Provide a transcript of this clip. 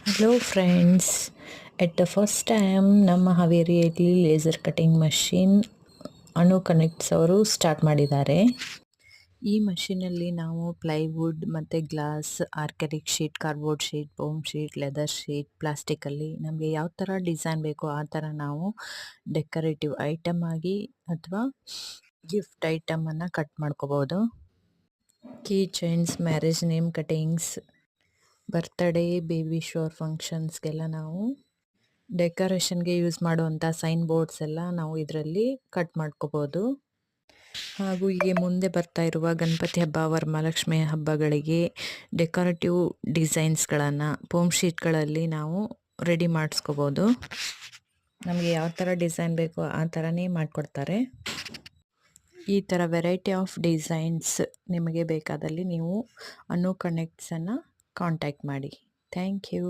Hello friends, at the first time ನಮ್ಮ ಹಾವೇರಿಯಲ್ಲಿ laser cutting machine Anu Connects ಅವರು start ಮಾಡಿದ್ದಾರೆ. ಈ ಮಷಿನಲ್ಲಿ ನಾವು ಪ್ಲೈವುಡ್ ಮತ್ತು glass, acrylic sheet, cardboard sheet, foam sheet, leather sheet, ಪ್ಲಾಸ್ಟಿಕಲ್ಲಿ ನಮಗೆ ಯಾವ ಥರ ಡಿಸೈನ್ ಬೇಕೋ ಆ ಥರ ನಾವು ಡೆಕೋರೇಟಿವ್ ಐಟಮ್ ಆಗಿ ಅಥವಾ ಗಿಫ್ಟ್ ಐಟಮನ್ನು ಕಟ್ ಮಾಡ್ಕೋಬೋದು. Key chains, marriage name cuttings, birthday, baby shower ಫಂಕ್ಷನ್ಸ್ಗೆಲ್ಲ ನಾವು ಡೆಕೋರೇಷನ್ಗೆ ಯೂಸ್ ಮಾಡುವಂಥ ಸೈನ್ ಬೋರ್ಡ್ಸ್ ಎಲ್ಲ ನಾವು ಇದರಲ್ಲಿ ಕಟ್ ಮಾಡ್ಕೋಬೋದು. ಹಾಗೂ ಹೀಗೆ ಮುಂದೆ ಬರ್ತಾ ಇರುವ ಗಣಪತಿ ಹಬ್ಬ, ವರಮಹಾಲಕ್ಷ್ಮಿ ಹಬ್ಬಗಳಿಗೆ ಡೆಕೋರೇಟಿವ್ ಡಿಸೈನ್ಸ್ಗಳನ್ನು ಫೋಮ್ ಶೀಟ್ಗಳಲ್ಲಿ ನಾವು ರೆಡಿ ಮಾಡಿಸ್ಕೋಬೋದು. ನಮಗೆ ಯಾವ ಥರ ಡಿಸೈನ್ ಬೇಕೋ ಆ ಥರನೇ ಮಾಡಿಕೊಡ್ತಾರೆ. ಈ ಥರ ವೆರೈಟಿ ಆಫ್ ಡಿಸೈನ್ಸ್ ನಿಮಗೆ ಬೇಕಾದಲ್ಲಿ ನೀವು ಅನು ಕನೆಕ್ಟ್ಸನ್ನು ಕಾಂಟ್ಯಾಕ್ಟ್ ಮಾಡಿ. Thank you.